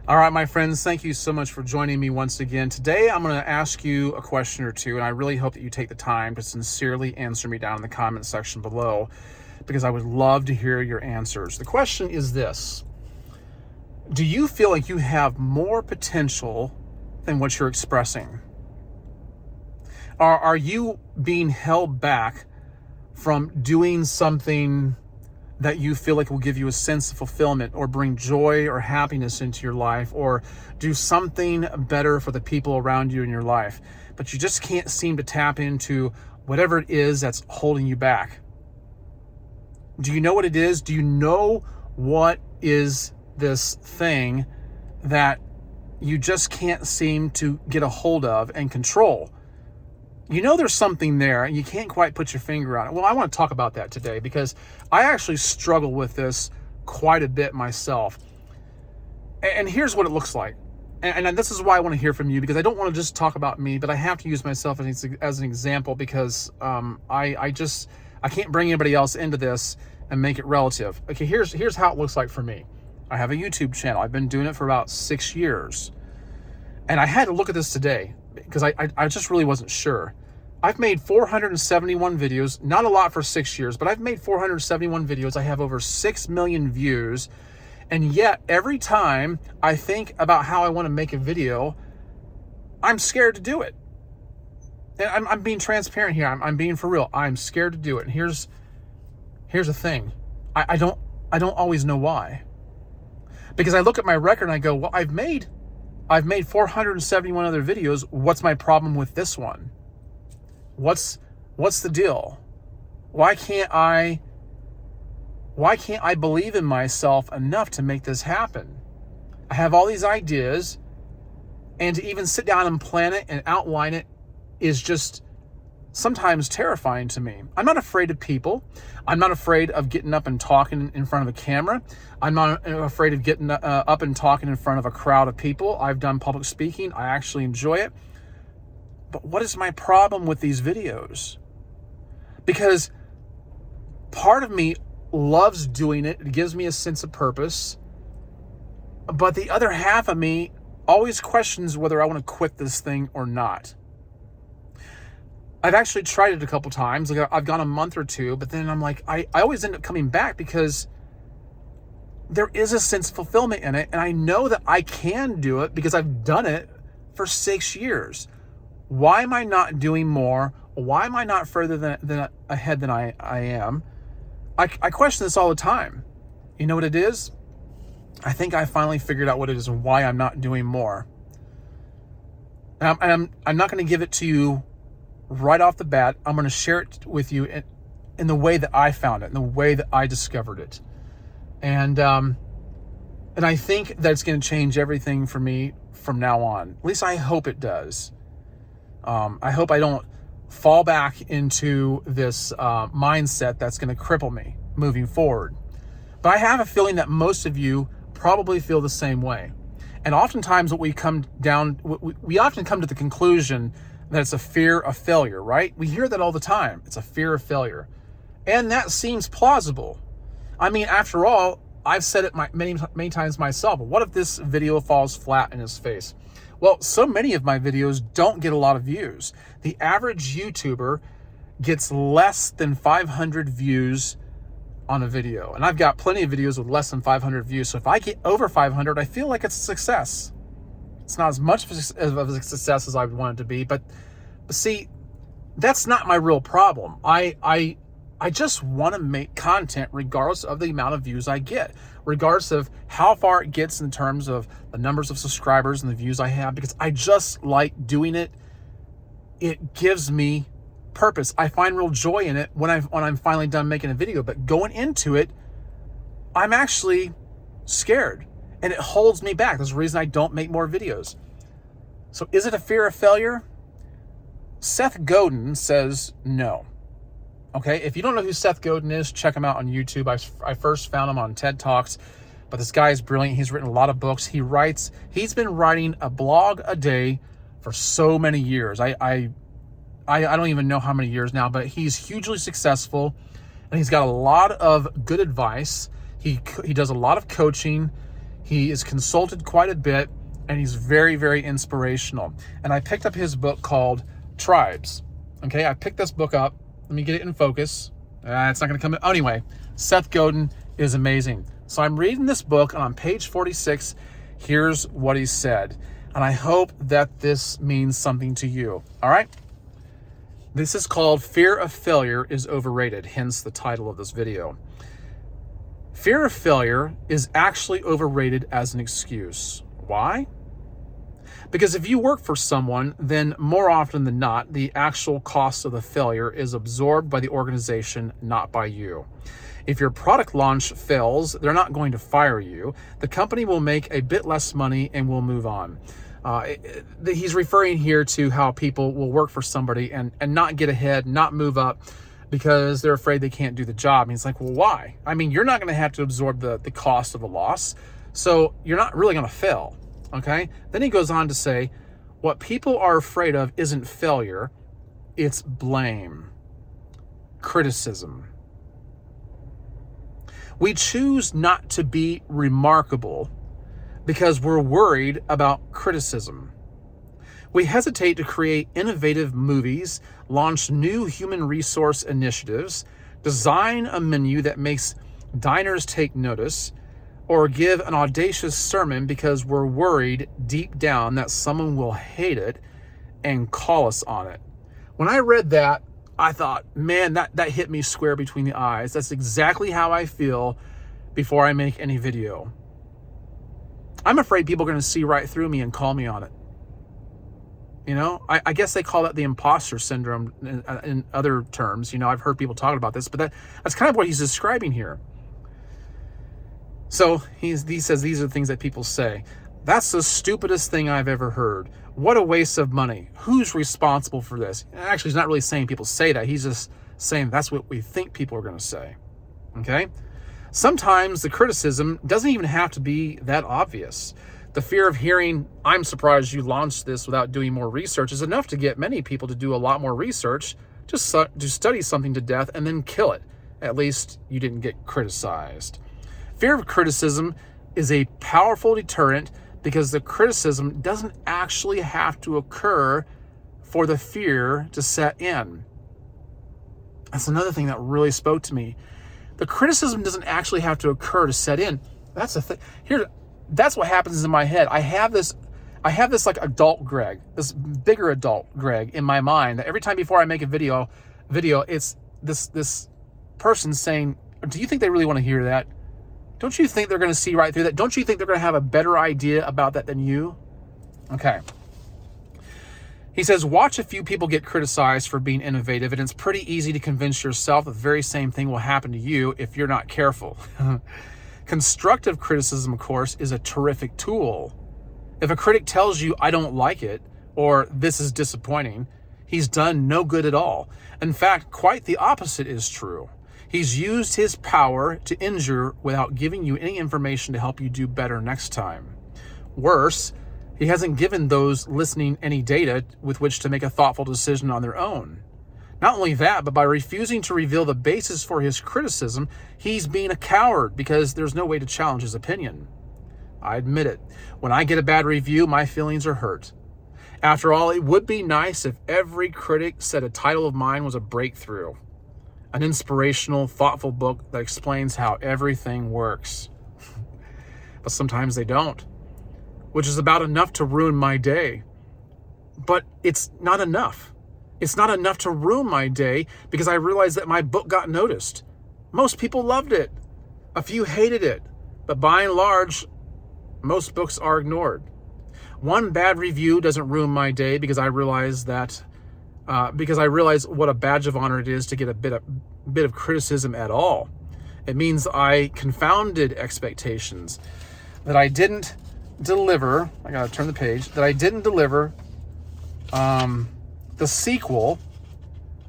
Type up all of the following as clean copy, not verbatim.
All right, my friends, thank you so much for joining me once again. Today, I'm going to ask you a question or two, and I really hope that you take the time to sincerely answer me down in the comment section below, because I would love to hear your answers. The question is this: do you feel like you have more potential than what you're expressing? Are you being held back from doing something that you feel like will give you a sense of fulfillment or bring joy or happiness into your life, or do something better for the people around you in your life, but you just can't seem to tap into whatever it is that's holding you back? Do you know what it is? Do you know what is this thing that you just can't seem to get a hold of and control? You know there's something there and you can't quite put your finger on it. Well, I want to talk about that today because I actually struggle with this quite a bit myself. And here's what it looks like. And this is why I want to hear from you, because I don't want to just talk about me, but I have to use myself as an example, because I can't bring anybody else into this and make it relative. Okay, here's how it looks like for me. I have a YouTube channel. I've been doing it for about 6 years. And I had to look at this today because I just really wasn't sure. I've made 471 videos, not a lot for 6 years, but I've made 471 videos. I have over 6 million views. And yet every time I think about how I want to make a video, I'm scared to do it. And I'm being transparent here. I'm being for real. I'm scared to do it. And here's the thing. I don't always know why. Because I look at my record and I go, well, I've made 471 other videos. What's my problem with this one? What's the deal? Why can't I believe in myself enough to make this happen? I have all these ideas, and to even sit down and plan it and outline it is just sometimes terrifying to me. I'm not afraid of people. I'm not afraid of getting up and talking in front of a camera. I'm not afraid of getting up and talking in front of a crowd of people. I've done public speaking. I actually enjoy it. But what is my problem with these videos? Because part of me loves doing it. It gives me a sense of purpose. But the other half of me always questions whether I want to quit this thing or not. I've actually tried it a couple times. Like, I've gone a month or two, but then I'm like, I always end up coming back because there is a sense of fulfillment in it. And I know that I can do it because I've done it for 6 years. Why am I not doing more? Why am I not further than ahead than I am? I question this all the time. You know what it is? I think I finally figured out what it is and why I'm not doing more. And I'm not going to give it to you right off the bat. I'm going to share it with you in the way that I found it, in the way that I discovered it. And I think that it's going to change everything for me from now on. At least I hope it does. I hope I don't fall back into this mindset that's going to cripple me moving forward. But I have a feeling that most of you probably feel the same way. And oftentimes we often come to the conclusion that it's a fear of failure, right? We hear that all the time. It's a fear of failure. And that seems plausible. I mean, after all, I've said it many times myself. What if this video falls flat in his face? Well, so many of my videos don't get a lot of views. The average YouTuber gets less than 500 views on a video. And I've got plenty of videos with less than 500 views. So if I get over 500, I feel like it's a success. It's not as much of a success as I would want it to be, but see, that's not my real problem. I just want to make content regardless of the amount of views I get, regardless of how far it gets in terms of the numbers of subscribers and the views I have, because I just like doing it. It gives me purpose. I find real joy in it when I'm finally done making a video. But going into it, I'm actually scared. And it holds me back. That's the reason I don't make more videos. So is it a fear of failure? Seth Godin says no. Okay, if you don't know who Seth Godin is, check him out on YouTube. I first found him on TED Talks, but this guy is brilliant. He's written a lot of books. He's been writing a blog a day for so many years. I don't even know how many years now, but he's hugely successful, and he's got a lot of good advice. He does a lot of coaching. He is consulted quite a bit, and he's very, very inspirational. And I picked up his book called Tribes. Okay, I picked this book up. Let me get it in focus. It's not going to come in. Oh, anyway, Seth Godin is amazing. So I'm reading this book, and on page 46, here's what he said. And I hope that this means something to you. All right? This is called Fear of Failure is Overrated, hence the title of this video. Fear of failure is actually overrated as an excuse. Why? Because if you work for someone, then more often than not, the actual cost of the failure is absorbed by the organization, not by you. If your product launch fails, they're not going to fire you. The company will make a bit less money and will move on. He's referring here to how people will work for somebody and not get ahead, not move up because they're afraid they can't do the job. And he's like, well, why? I mean, you're not going to have to absorb the cost of a loss, so you're not really going to fail, okay? Then he goes on to say, what people are afraid of isn't failure, it's blame, criticism. We choose not to be remarkable because we're worried about criticism. We hesitate to create innovative movies, launch new human resource initiatives, design a menu that makes diners take notice, or give an audacious sermon because we're worried deep down that someone will hate it and call us on it. When I read that, I thought, man, that hit me square between the eyes. That's exactly how I feel before I make any video. I'm afraid people are going to see right through me and call me on it. You know, I guess they call that the imposter syndrome in other terms. You know, I've heard people talking about this, but that's kind of what he's describing here. So he says these are the things that people say. That's the stupidest thing I've ever heard. What a waste of money. Who's responsible for this? Actually, he's not really saying people say that. He's just saying that's what we think people are going to say. Okay? Sometimes the criticism doesn't even have to be that obvious. The fear of hearing, I'm surprised you launched this without doing more research, is enough to get many people to do a lot more research, just to study something to death and then kill it. At least you didn't get criticized. Fear of criticism is a powerful deterrent because the criticism doesn't actually have to occur for the fear to set in. That's another thing that really spoke to me. The criticism doesn't actually have to occur to set in. That's the thing. That's what happens in my head. I have this like adult Greg, this bigger adult Greg in my mind that every time before I make a video, it's this person saying, do you think they really want to hear that? Don't you think they're going to see right through that? Don't you think they're going to have a better idea about that than you? Okay. He says, watch a few people get criticized for being innovative, and it's pretty easy to convince yourself that the very same thing will happen to you if you're not careful. Constructive criticism, of course, is a terrific tool. If a critic tells you, I don't like it, or this is disappointing, he's done no good at all. In fact, quite the opposite is true. He's used his power to injure without giving you any information to help you do better next time. Worse, he hasn't given those listening any data with which to make a thoughtful decision on their own. Not only that, but by refusing to reveal the basis for his criticism, he's being a coward because there's no way to challenge his opinion. I admit it. When I get a bad review, my feelings are hurt. After all, it would be nice if every critic said a title of mine was a breakthrough. An inspirational, thoughtful book that explains how everything works. But sometimes they don't, which is about enough to ruin my day. But it's not enough. It's not enough to ruin my day because I realized that my book got noticed. Most people loved it. A few hated it. But by and large, most books are ignored. One bad review doesn't ruin my day because I realize what a badge of honor it is to get a bit of criticism at all. It means I confounded expectations, that I didn't deliver. I gotta turn the page. That I didn't deliver the sequel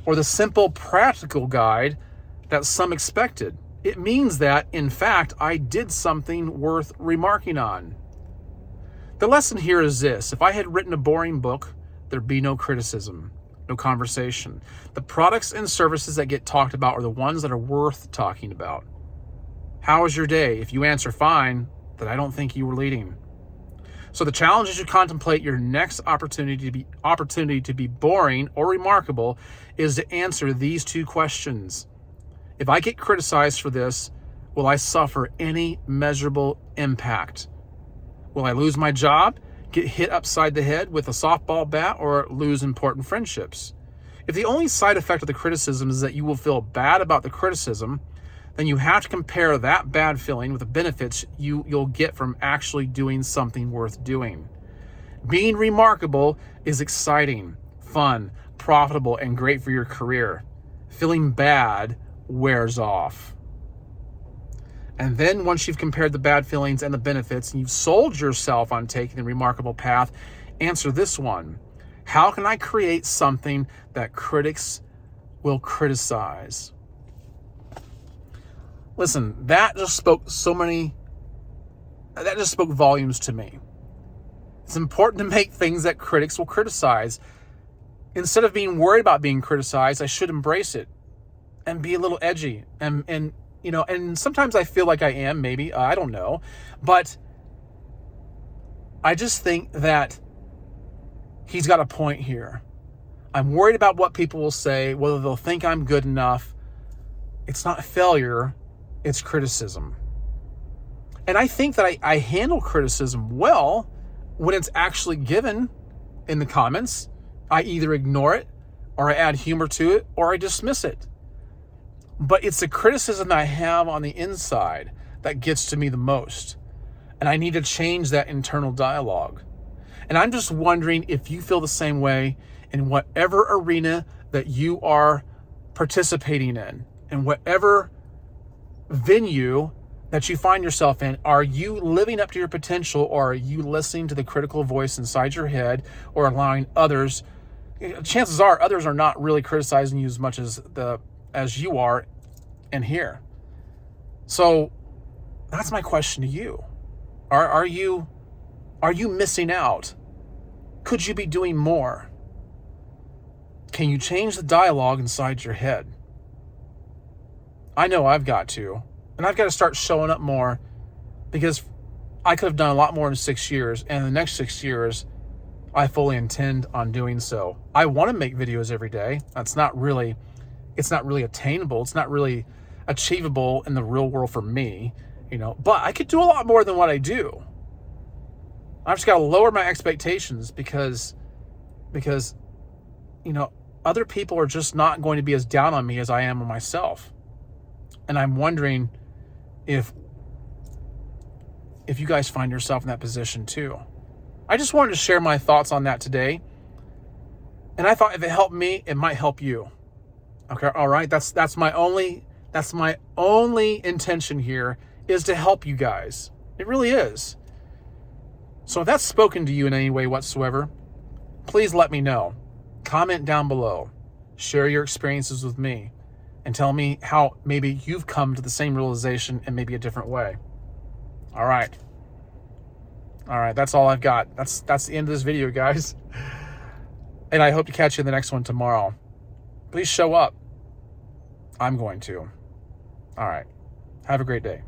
or the simple practical guide that some expected. It means that, in fact, I did something worth remarking on. The lesson here is this: if I had written a boring book, there'd be no criticism. No conversation. The products and services that get talked about are the ones that are worth talking about. How was your day? If you answer fine, that I don't think you were leading. So the challenge as you contemplate your next opportunity to be boring or remarkable is to answer these two questions. If I get criticized for this, will I suffer any measurable impact? Will I lose my job, get hit upside the head with a softball bat, or lose important friendships? If the only side effect of the criticism is that you will feel bad about the criticism, then you have to compare that bad feeling with the benefits you'll get from actually doing something worth doing. Being remarkable is exciting, fun, profitable, and great for your career. Feeling bad wears off. And then once you've compared the bad feelings and the benefits and you've sold yourself on taking the remarkable path, answer this one. How can I create something that critics will criticize? Listen, that just spoke volumes to me. It's important to make things that critics will criticize. Instead of being worried about being criticized, I should embrace it and be a little edgy. And sometimes I feel like I am, maybe, I don't know. But I just think that he's got a point here. I'm worried about what people will say, whether they'll think I'm good enough. It's not failure. It's criticism. And I think that I handle criticism well when it's actually given in the comments. I either ignore it, or I add humor to it, or I dismiss it. But it's the criticism that I have on the inside that gets to me the most. And I need to change that internal dialogue. And I'm just wondering if you feel the same way in whatever arena that you are participating in whatever venue that you find yourself in. Are you living up to your potential, or are you listening to the critical voice inside your head, or allowing others? Chances are others are not really criticizing you as much as you are in here. So that's my question to you. Are you missing out? Could you be doing more? Can you change the dialogue inside your head? I know I've got to. And I've got to start showing up more, because I could have done a lot more in 6 years. And in the next 6 years, I fully intend on doing so. I want to make videos every day. It's not really attainable. It's not really achievable in the real world for me, but I could do a lot more than what I do. I've just got to lower my expectations because other people are just not going to be as down on me as I am on myself. And I'm wondering if you guys find yourself in that position too. I just wanted to share my thoughts on that today. And I thought if it helped me, it might help you. Okay, all right? That's my only intention here, is to help you guys. It really is. So if that's spoken to you in any way whatsoever, please let me know. Comment down below. Share your experiences with me, and tell me how maybe you've come to the same realization in maybe a different way. All right, that's all I've got. That's the end of this video, guys. And I hope to catch you in the next one tomorrow. Please show up. I'm going to. All right. Have a great day.